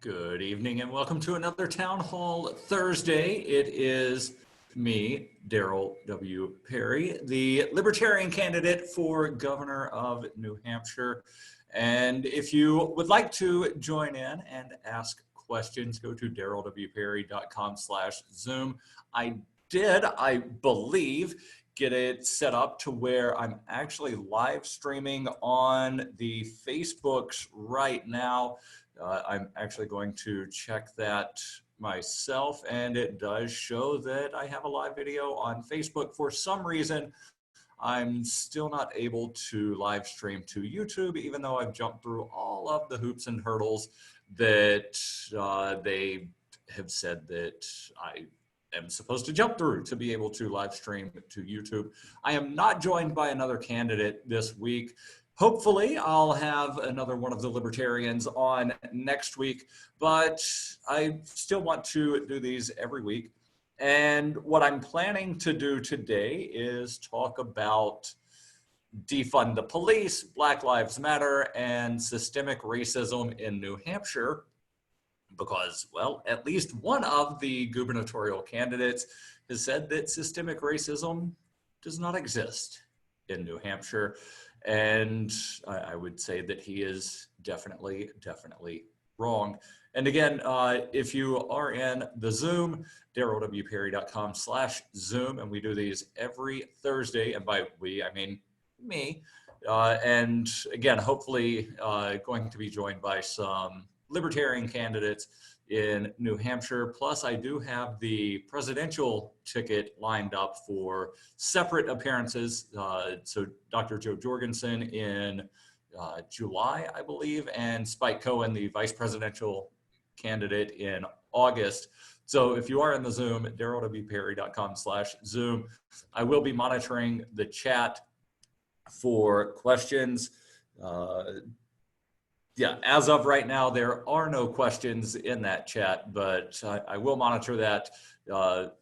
Good evening and welcome to another Town Hall Thursday. It is me, Darryl W. Perry, the Libertarian candidate for governor of New Hampshire. And if you would like to join in and ask questions, go to darrylwperry.com/Zoom. I believe, get it set up to where I'm actually live streaming on the Facebooks right now. I'm actually going to check that myself, and it does show that I have a live video on Facebook. For some reason, I'm still not able to live stream to YouTube, even though I've jumped through all of the hoops and hurdles that they have said that I am supposed to jump through to be able to live stream to YouTube. I am not joined by another candidate this week. Hopefully, I'll have another one of the Libertarians on next week, but I still want to do these every week. And what I'm planning to do today is talk about defund the police, Black Lives Matter, and systemic racism in New Hampshire, because, well, at least one of the gubernatorial candidates has said that systemic racism does not exist in New Hampshire. And I would say that he is definitely wrong. And again, if you are in the Zoom, darrylwperry.com/Zoom, and we do these every Thursday. And by we, I mean me. And again, hopefully going to be joined by some Libertarian candidates in New Hampshire. Plus, I do have the presidential ticket lined up for separate appearances. So Dr. Joe Jorgensen in July, I believe, and Spike Cohen, the vice presidential candidate, in August. So if you are in the Zoom, darrylwperry.com/Zoom, I will be monitoring the chat for questions. Yeah, as of right now, there are no questions in that chat, but I will monitor that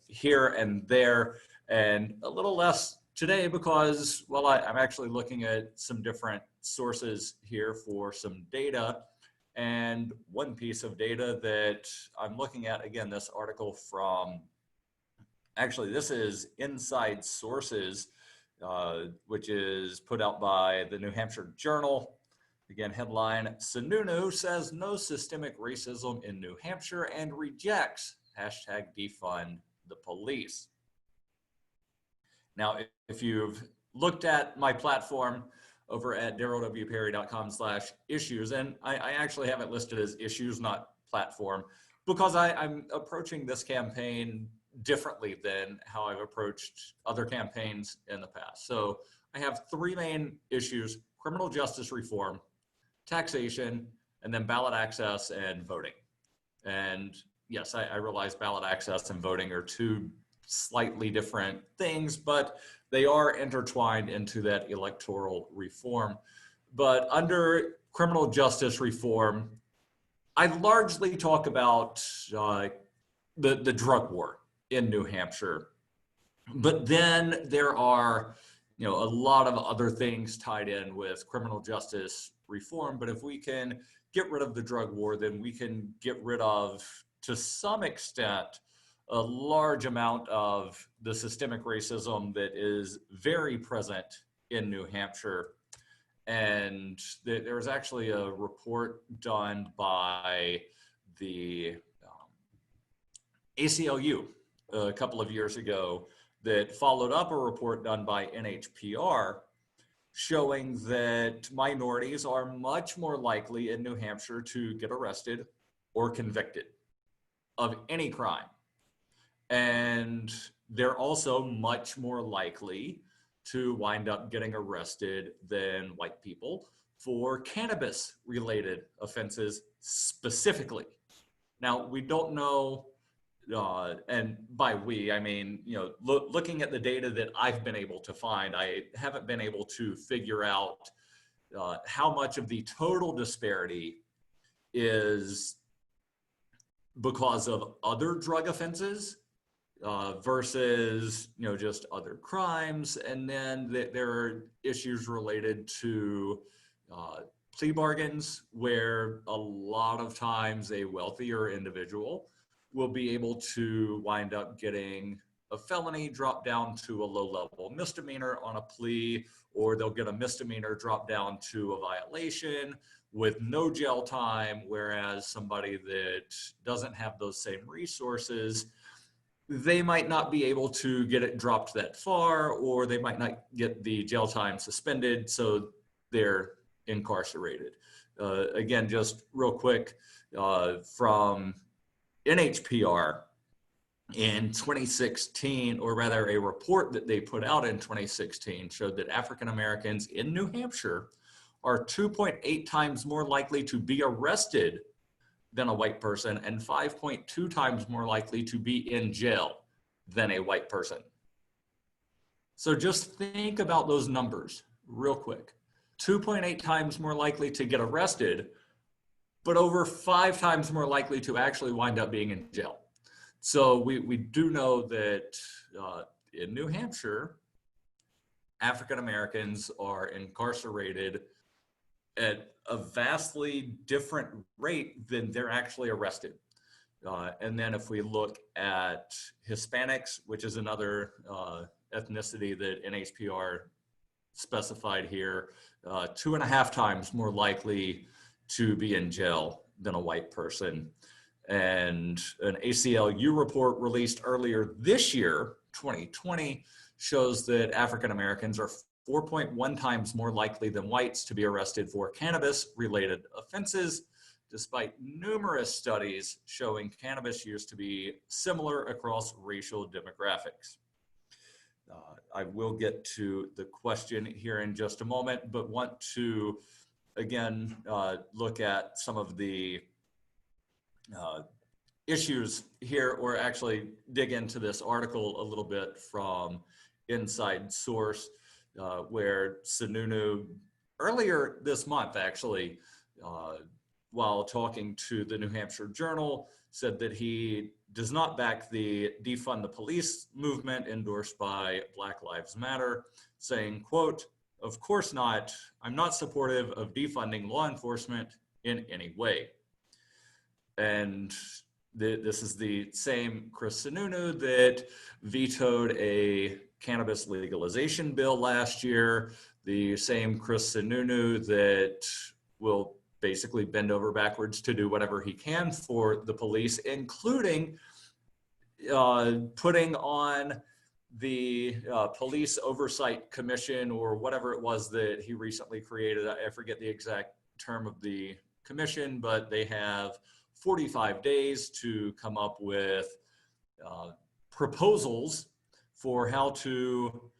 here and there, and a little less today because, well, I'm actually looking at some different sources here for some data. And one piece of data that I'm looking at, again, this article from, actually, this is Inside Sources, which is put out by the New Hampshire Journal. Again, headline, Sununu says no systemic racism in New Hampshire and rejects #defund the police. Now, if you've looked at my platform over at darrylwperry.com/issues, and I actually have it listed as issues, not platform, because I'm approaching this campaign differently than how I've approached other campaigns in the past. So I have three main issues: criminal justice reform, taxation, and then ballot access and voting. And yes, I realize ballot access and voting are two slightly different things, but they are intertwined into that electoral reform. But under criminal justice reform, I largely talk about the drug war in New Hampshire. But then there are, a lot of other things tied in with criminal justice reform. But if we can get rid of the drug war, then we can get rid of, to some extent, a large amount of the systemic racism that is very present in New Hampshire. And there was actually a report done by the ACLU a couple of years ago that followed up a report done by NHPR showing that minorities are much more likely in New Hampshire to get arrested or convicted of any crime. And they're also much more likely to wind up getting arrested than white people for cannabis-related offenses specifically. Now, we don't know, and by we, I mean, looking at the data that I've been able to find, I haven't been able to figure out how much of the total disparity is because of other drug offenses versus, just other crimes. And then there are issues related to plea bargains where a lot of times a wealthier individual will be able to wind up getting a felony dropped down to a low-level misdemeanor on a plea, or they'll get a misdemeanor dropped down to a violation with no jail time, whereas somebody that doesn't have those same resources, they might not be able to get it dropped that far, or they might not get the jail time suspended, so they're incarcerated. Again, just real quick, from NHPR in 2016, or rather a report that they put out in 2016 showed that African Americans in New Hampshire are 2.8 times more likely to be arrested than a white person and 5.2 times more likely to be in jail than a white person. So just think about those numbers real quick. 2.8 times more likely to get arrested, but over 5 times more likely to actually wind up being in jail. So we do know that in New Hampshire, African Americans are incarcerated at a vastly different rate than they're actually arrested. And then if we look at Hispanics, which is another ethnicity that NHPR specified here, 2.5 times more likely to be in jail than a white person. And an ACLU report released earlier this year, 2020, shows that African Americans are 4.1 times more likely than whites to be arrested for cannabis-related offenses, despite numerous studies showing cannabis use to be similar across racial demographics. I will get to the question here in just a moment, but want to, again, look at some of the issues here, or actually dig into this article a little bit from Inside Source, where Sununu earlier this month, actually, while talking to the New Hampshire Journal, said that he does not back the defund the police movement endorsed by Black Lives Matter, saying, quote, "Of course not. I'm not supportive of defunding law enforcement in any way." And this is the same Chris Sununu that vetoed a cannabis legalization bill last year, the same Chris Sununu that will basically bend over backwards to do whatever he can for the police, including putting on the Police Oversight Commission, or whatever it was that he recently created. I forget the exact term of the commission, but they have 45 days to come up with proposals for how to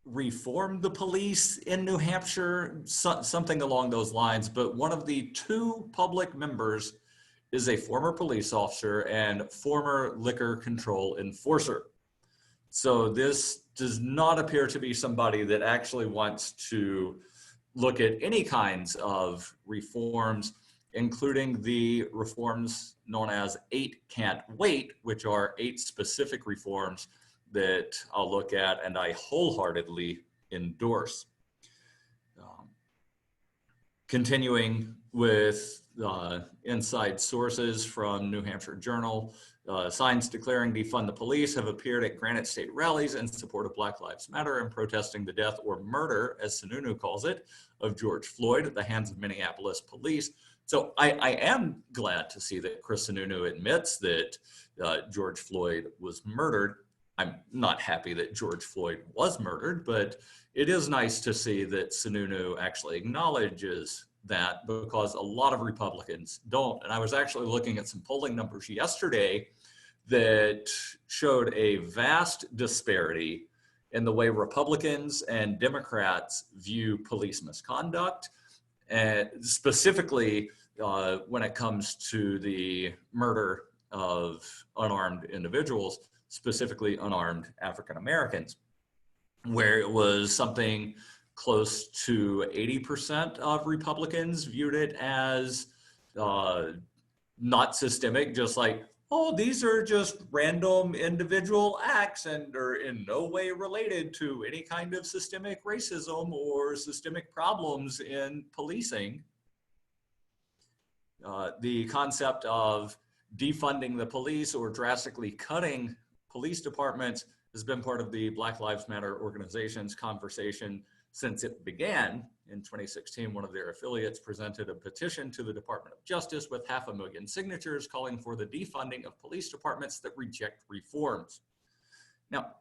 reform the police in New Hampshire, something along those lines. But one of the 2 public members is a former police officer and former liquor control enforcer. So this does not appear to be somebody that actually wants to look at any kinds of reforms, including the reforms known as 8 Can't Wait, which are 8 specific reforms that I'll look at and I wholeheartedly endorse. Continuing with inside sources from New Hampshire Journal, signs declaring defund the police have appeared at Granite State rallies in support of Black Lives Matter and protesting the death or murder, as Sununu calls it, of George Floyd at the hands of Minneapolis police. So I am glad to see that Chris Sununu admits that George Floyd was murdered. I'm not happy that George Floyd was murdered, but it is nice to see that Sununu actually acknowledges that, because a lot of Republicans don't. And I was actually looking at some polling numbers yesterday that showed a vast disparity in the way Republicans and Democrats view police misconduct, and specifically when it comes to the murder of unarmed individuals, specifically unarmed African Americans, where it was something close to 80% of Republicans viewed it as not systemic, just like, oh, these are just random individual acts and are in no way related to any kind of systemic racism or systemic problems in policing. The concept of defunding the police or drastically cutting police departments has been part of the Black Lives Matter organization's conversation since it began. In 2016, one of their affiliates presented a petition to the Department of Justice with 500,000 signatures calling for the defunding of police departments that reject reforms. Now,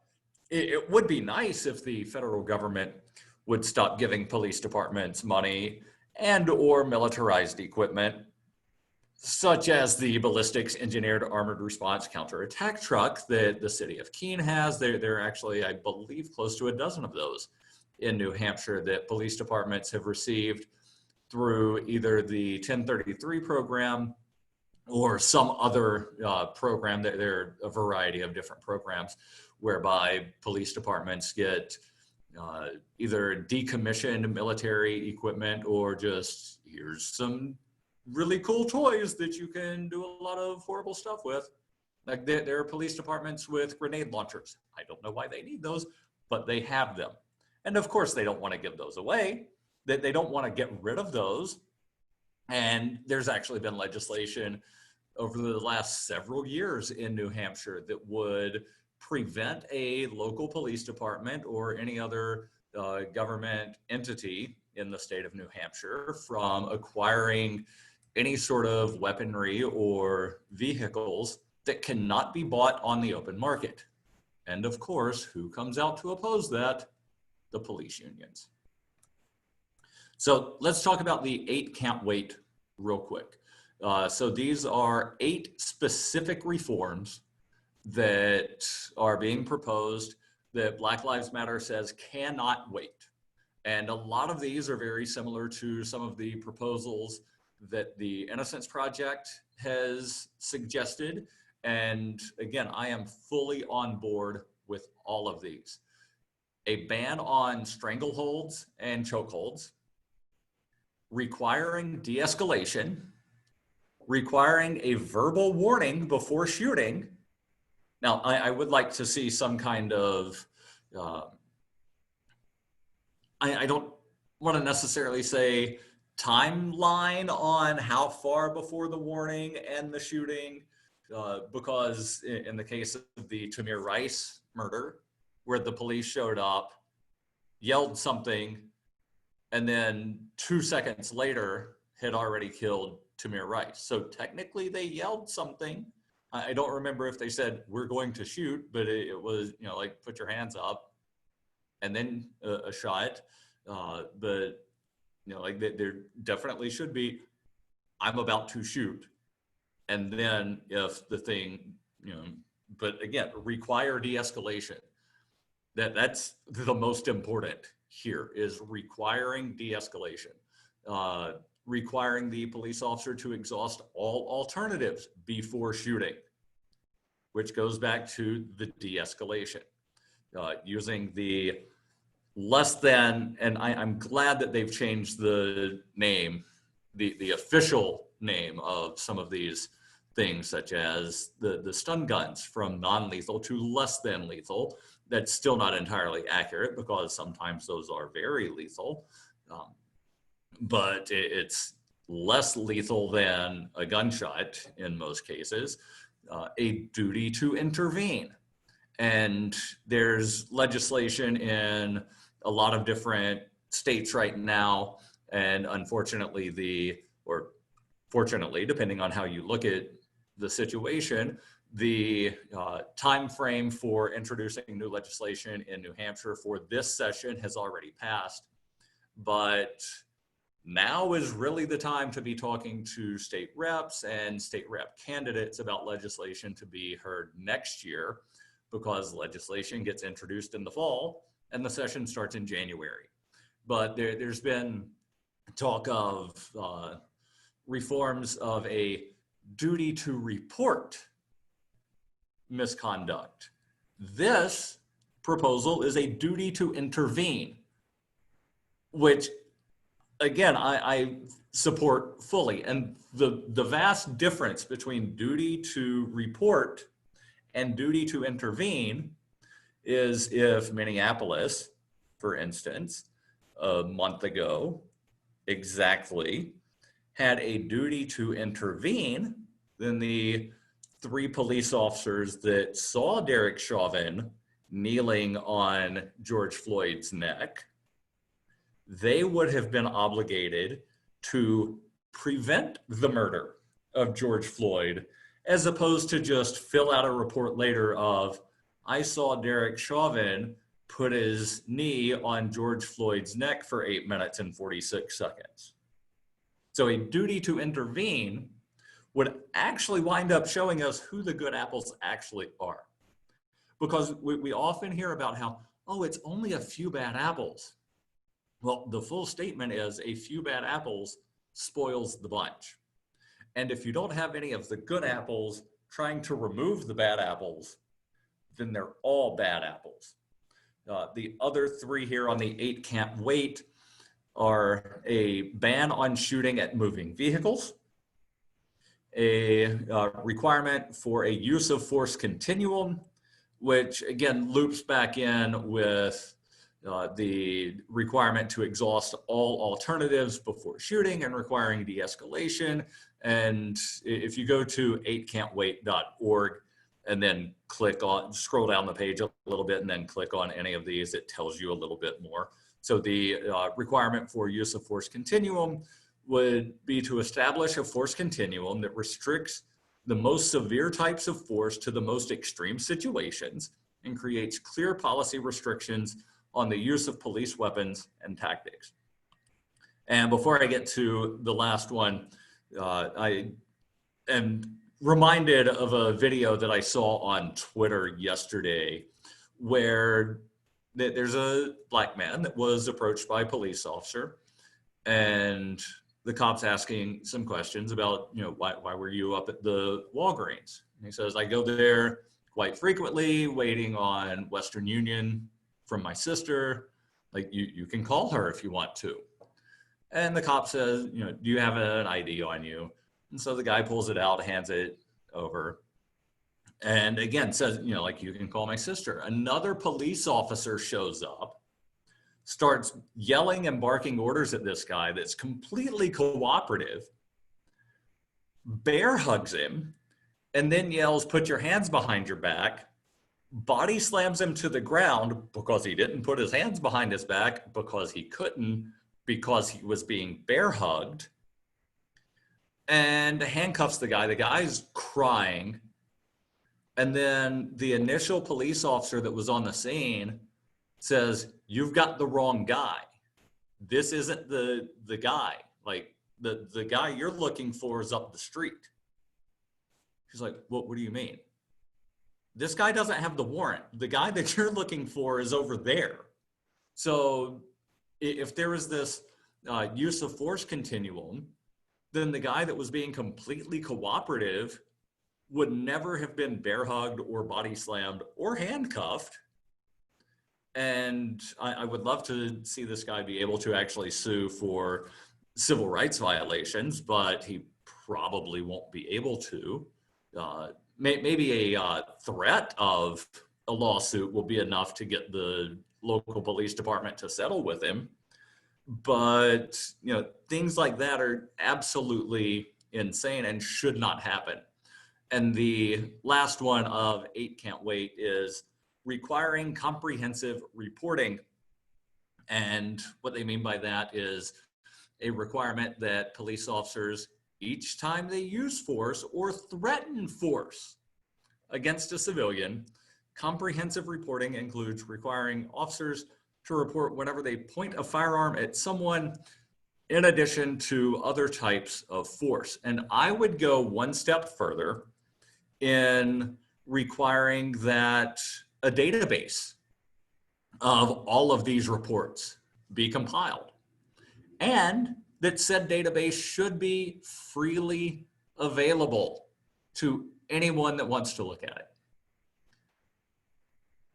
it would be nice if the federal government would stop giving police departments money and or militarized equipment, such as the ballistics engineered armored response counterattack truck that the city of Keene has. There are actually, I believe, close to a dozen of those in New Hampshire that police departments have received through either the 1033 program or some other program. There are a variety of different programs whereby police departments get either decommissioned military equipment or just here's some really cool toys that you can do a lot of horrible stuff with. Like there are police departments with grenade launchers. I don't know why they need those, but they have them. And of course, they don't want to give those away. They don't want to get rid of those. And there's actually been legislation over the last several years in New Hampshire that would prevent a local police department or any other government entity in the state of New Hampshire from acquiring any sort of weaponry or vehicles that cannot be bought on the open market. And of course, who comes out to oppose that? The police unions. So let's talk about the 8 can't wait real quick. So these are 8 specific reforms that are being proposed that Black Lives Matter says cannot wait. And a lot of these are very similar to some of the proposals that the Innocence Project has suggested. And again, I am fully on board with all of these. A ban on strangleholds and chokeholds, requiring de-escalation, requiring a verbal warning before shooting. Now, I would like to see some kind of, I don't want to necessarily say timeline on how far before the warning and the shooting, because in the case of the Tamir Rice murder, where the police showed up, yelled something, and then 2 seconds later had already killed Tamir Rice. So technically they yelled something. I don't remember if they said, we're going to shoot, but it was, like put your hands up and then a shot. But, like there definitely should be, I'm about to shoot. And then if the thing, but again, require de-escalation. That's the most important here is requiring de-escalation, requiring the police officer to exhaust all alternatives before shooting, which goes back to the de-escalation, using the less than, and I'm glad that they've changed the name, the official name of some of these things, such as the stun guns from non-lethal to less than lethal. That's still not entirely accurate because sometimes those are very lethal, but it's less lethal than a gunshot in most cases. A duty to intervene. And there's legislation in a lot of different states right now. And unfortunately, or fortunately, depending on how you look at the situation, the time frame for introducing new legislation in New Hampshire for this session has already passed. But now is really the time to be talking to state reps and state rep candidates about legislation to be heard next year, because legislation gets introduced in the fall and the session starts in January. But there's been talk of reforms of a duty to report misconduct. This proposal is a duty to intervene, which again, I support fully. And the vast difference between duty to report and duty to intervene is if Minneapolis, for instance, a month ago, exactly, had a duty to intervene, then the 3 police officers that saw Derek Chauvin kneeling on George Floyd's neck, they would have been obligated to prevent the murder of George Floyd, as opposed to just fill out a report later of, I saw Derek Chauvin put his knee on George Floyd's neck for 8 minutes and 46 seconds. So a duty to intervene would actually wind up showing us who the good apples actually are. Because we often hear about how, oh, it's only a few bad apples. Well, the full statement is a few bad apples spoils the bunch. And if you don't have any of the good apples trying to remove the bad apples, then they're all bad apples. The other 3 here on the 8 can't wait are a ban on shooting at moving vehicles, a requirement for a use of force continuum, which again loops back in with the requirement to exhaust all alternatives before shooting and requiring de-escalation. And if you go to 8cantwait.org and then scroll down the page a little bit and then click on any of these, it tells you a little bit more. So the requirement for use of force continuum would be to establish a force continuum that restricts the most severe types of force to the most extreme situations and creates clear policy restrictions on the use of police weapons and tactics. And before I get to the last one, I am reminded of a video that I saw on Twitter yesterday where there's a black man that was approached by a police officer, and the cop's asking some questions about, why were you up at the Walgreens? And he says, I go there quite frequently waiting on Western Union from my sister. Like, you can call her if you want to. And the cop says, do you have an ID on you? And so the guy pulls it out, hands it over. And again, says, you can call my sister. Another police officer shows up, starts yelling and barking orders at this guy that's completely cooperative, bear hugs him, and then yells, put your hands behind your back, body slams him to the ground because he didn't put his hands behind his back because he couldn't, because he was being bear hugged, and handcuffs the guy. The guy's crying. And then the initial police officer that was on the scene says, you've got the wrong guy. This isn't the guy. Like, the guy you're looking for is up the street. He's like, what do you mean? This guy doesn't have the warrant. The guy that you're looking for is over there. So if there is this use of force continuum, then the guy that was being completely cooperative would never have been bear hugged or body slammed or handcuffed. And I would love to see this guy be able to actually sue for civil rights violations, but he probably won't be able to. Maybe a threat of a lawsuit will be enough to get the local police department to settle with him. But things like that are absolutely insane and should not happen. And the last one of 8 can't wait is requiring comprehensive reporting. And what they mean by that is a requirement that police officers, each time they use force or threaten force against a civilian, comprehensive reporting includes requiring officers to report whenever they point a firearm at someone, in addition to other types of force. And I would go one step further in requiring that a database of all of these reports be compiled, and that said database should be freely available to anyone that wants to look at it.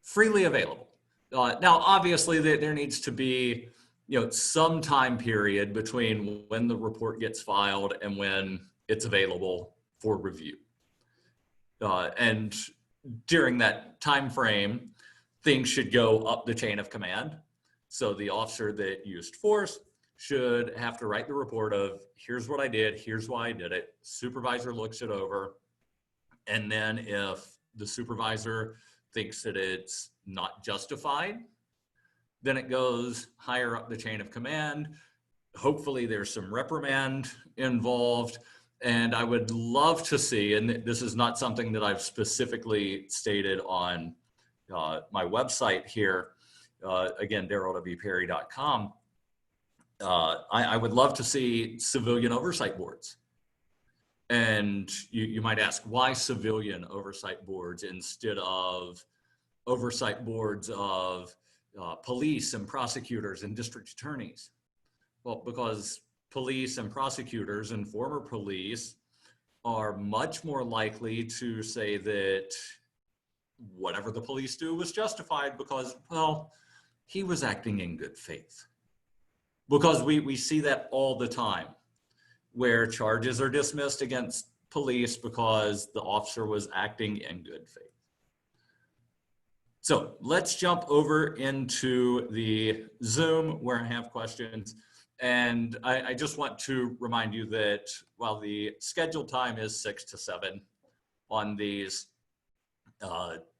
Freely available. Now, obviously, there needs to be some time period between when the report gets filed and when it's available for review. And during that time frame, things should go up the chain of command. So the officer that used force should have to write the report of, here's what I did, here's why I did it. Supervisor looks it over. And then if the supervisor thinks that it's not justified, then it goes higher up the chain of command. Hopefully there's some reprimand involved. And I would love to see, and this is not something that I've specifically stated on my website here, again, darrylwperry.com. I would love to see civilian oversight boards. And you might ask, why civilian oversight boards instead of oversight boards of police and prosecutors and district attorneys? Well, because police and prosecutors and former police are much more likely to say that whatever the police do was justified because, well, he was acting in good faith. Because we see that all the time, where charges are dismissed against police because the officer was acting in good faith. So let's jump over into the Zoom where I have questions. And I just want to remind you that while the scheduled time is 6 to 7 on these,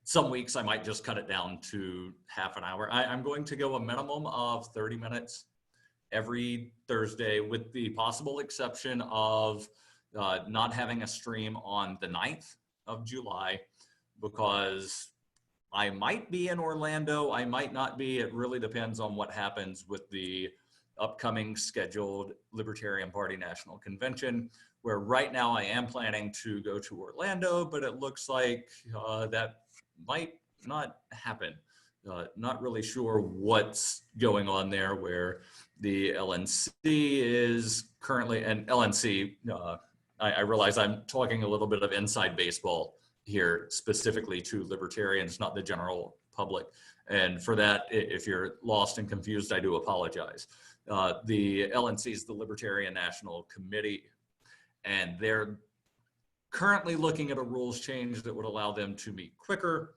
some weeks I might just cut it down to half an hour. I'm going to go a minimum of 30 minutes every Thursday, with the possible exception of not having a stream on the 9th of July, because I might be in Orlando, I might not be. It really depends on what happens with the upcoming scheduled Libertarian Party National Convention, where right now I am planning to go to Orlando, but it looks like that might not happen. Not really sure what's going on there, where the LNC is currently, and LNC, I realize I'm talking a little bit of inside baseball here, specifically to libertarians, not the general public. And for that, if you're lost and confused, I do apologize. The LNC is the Libertarian National Committee, and they're currently looking at a rules change that would allow them to meet quicker,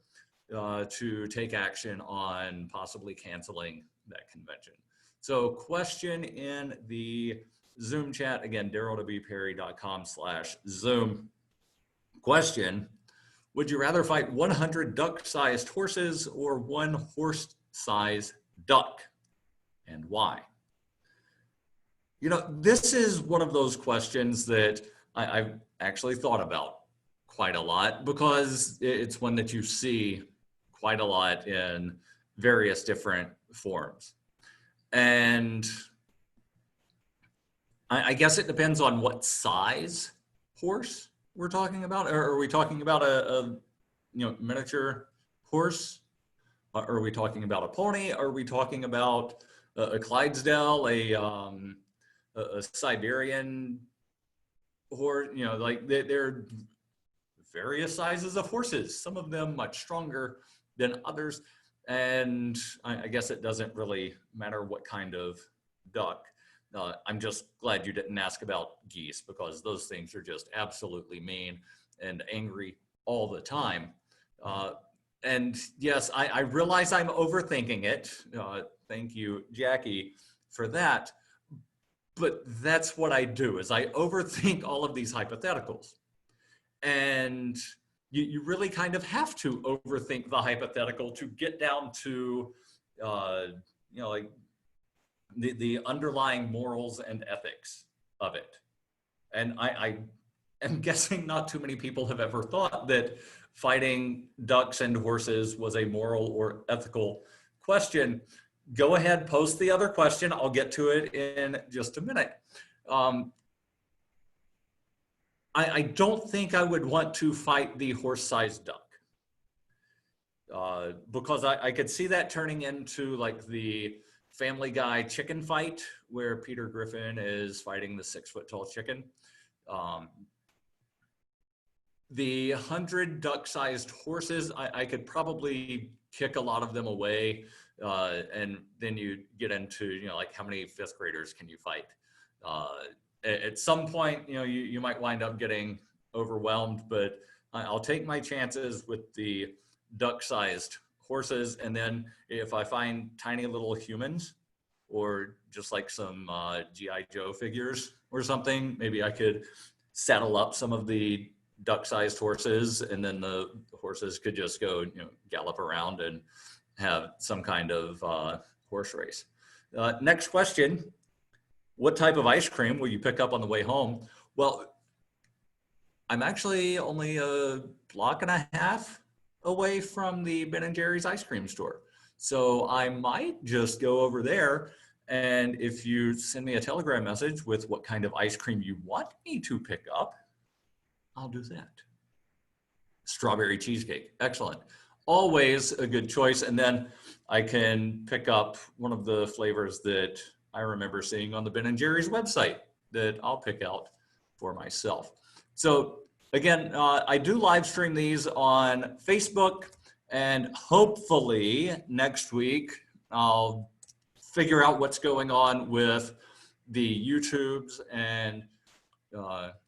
to take action on possibly canceling that convention. So question in the Zoom chat, again, darrylwperry.com/Zoom. Question: would you rather fight 100 duck-sized horses or one horse-sized duck, and why? This is one of those questions that I've actually thought about quite a lot, because it's one that you see quite a lot in various different forms. And I guess it depends on what size horse we're talking about. Are we talking about a miniature horse? Are we talking about a pony? Are we talking about a Clydesdale, a Siberian horse? Like they're various sizes of horses, some of them much stronger than others. And I guess it doesn't really matter what kind of duck. I'm just glad you didn't ask about geese, because those things are just absolutely mean and angry all the time. And yes, I realize I'm overthinking it. Thank you, Jackie, for that. But that's what I do, is I overthink all of these hypotheticals. And you really kind of have to overthink the hypothetical to get down to, like the underlying morals and ethics of it. And I am guessing not too many people have ever thought that fighting ducks and horses was a moral or ethical question. Go ahead, post the other question. I'll get to it in just a minute. I don't think I would want to fight the horse-sized duck, because I could see that turning into like the Family Guy chicken fight, where Peter Griffin is fighting the 6-foot-tall chicken. The 100 duck-sized horses, I could probably kick a lot of them away And then you get into, like how many fifth graders can you fight? At some point, you might wind up getting overwhelmed, but I'll take my chances with the duck-sized horses. And then if I find tiny little humans or just like some G.I. Joe figures or something, maybe I could saddle up some of the duck-sized horses, and then the horses could just go, gallop around and have some kind of horse race. Next question. What type of ice cream will you pick up on the way home? Well, I'm actually only a block and a half away from the Ben & Jerry's ice cream store. So I might just go over there, and if you send me a Telegram message with what kind of ice cream you want me to pick up, I'll do that. Strawberry cheesecake, excellent. Always a good choice. And then I can pick up one of the flavors that I remember seeing on the Ben & Jerry's website that I'll pick out for myself. So again, I do live stream these on Facebook, and hopefully next week I'll figure out what's going on with the YouTubes, and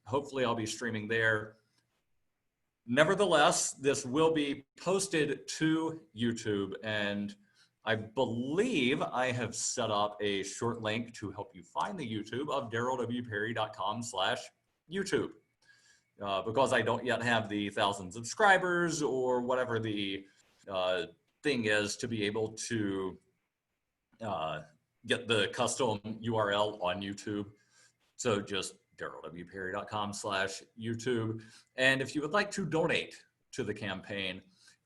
hopefully I'll be streaming there. Nevertheless, this will be posted to YouTube, and I believe I have set up a short link to help you find the YouTube of darrylwperry.com/YouTube. Because I don't yet have the 1,000 subscribers or whatever the thing is to be able to get the custom URL on YouTube. So just darrylwperry.com/YouTube. And if you would like to donate to the campaign,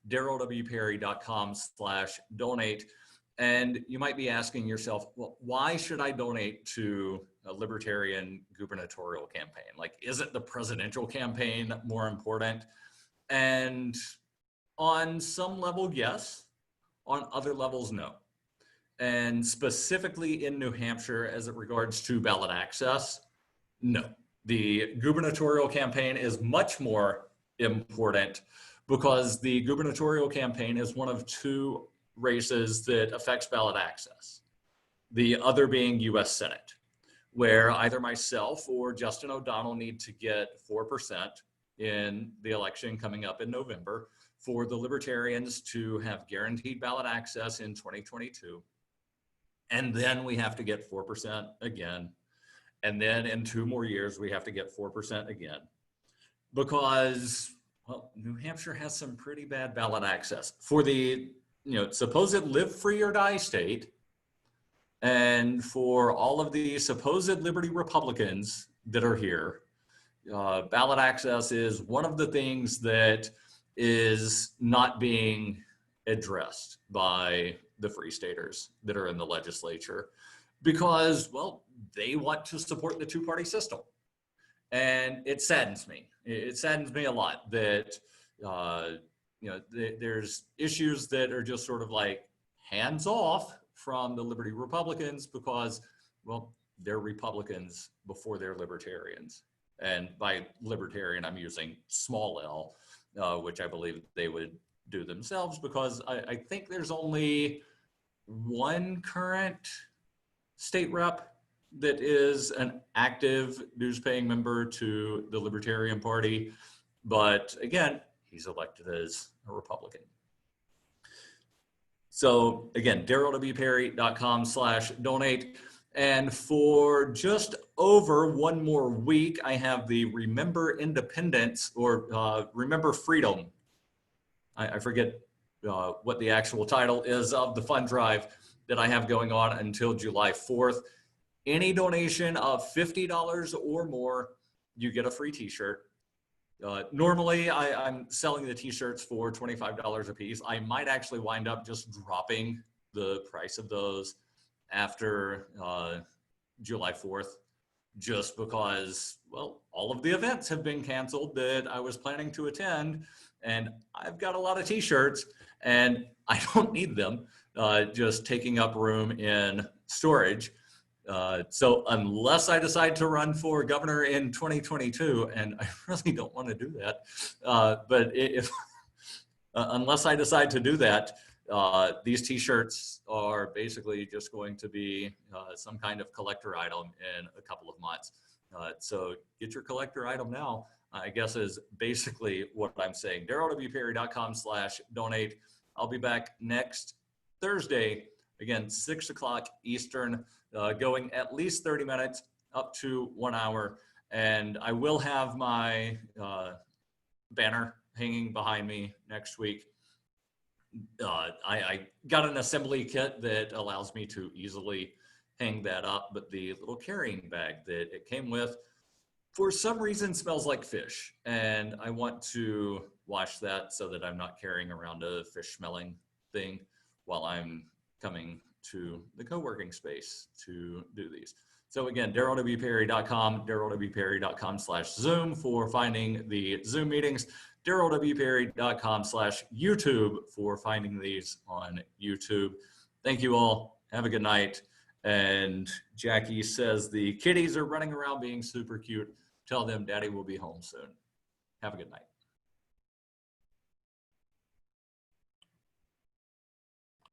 darrylwperry.com/donate. And you might be asking yourself, well, why should I donate to a Libertarian gubernatorial campaign? Like, isn't the presidential campaign more important? And on some level, yes. On other levels, no. And specifically in New Hampshire, as it regards to ballot access, no. The gubernatorial campaign is much more important because the gubernatorial campaign is one of two races that affects ballot access. The other being U.S. Senate, where either myself or Justin O'Donnell need to get 4% in the election coming up in November for the Libertarians to have guaranteed ballot access in 2022. And then we have to get 4% again. And then in 2 more years, we have to get 4% again. Because, well, New Hampshire has some pretty bad ballot access. For the supposed live free or die state, and for all of the supposed liberty Republicans that are here, ballot access is one of the things that is not being addressed by the free staters that are in the legislature because, well, they want to support the two-party system. And it saddens me. It saddens me a lot that there's issues that are just sort of like hands off from the Liberty Republicans because, well, they're Republicans before they're Libertarians. And by Libertarian, I'm using small l, which I believe they would do themselves because I think there's only one current state rep that is an active dues-paying member to the Libertarian Party. But again, he's elected as a Republican. So again, darrylwperry.com/donate. And for just over 1 more week, I have the Remember Independence or Remember Freedom. I forget what the actual title is of the fund drive that I have going on until July 4th. Any donation of $50 or more, you get a free t-shirt. Normally, I'm selling the t-shirts for $25 a piece. I might actually wind up just dropping the price of those after July 4th, just because, well, all of the events have been canceled that I was planning to attend, and I've got a lot of t-shirts, and I don't need them, just taking up room in storage. So unless I decide to run for governor in 2022, and I really don't want to do that, but if unless I decide to do that, These t-shirts are basically just going to be some kind of collector item in a couple of months. So get your collector item now, I guess, is basically what I'm saying. DarrylWperry.com/donate. I'll be back next Thursday, again, 6 o'clock Eastern, going at least 30 minutes up to 1 hour. And I will have my banner hanging behind me next week. I got an assembly kit that allows me to easily hang that up, but the little carrying bag that it came with, for some reason, smells like fish. And I want to wash that so that I'm not carrying around a fish smelling thing while I'm coming to the co-working space to do these. So again, DarrylWperry.com, DarrylWperry.com/Zoom for finding the Zoom meetings, DarrylWperry.com/YouTube for finding these on YouTube. Thank you all. Have a good night. And Jackie says the kitties are running around being super cute. Tell them Daddy will be home soon. Have a good night.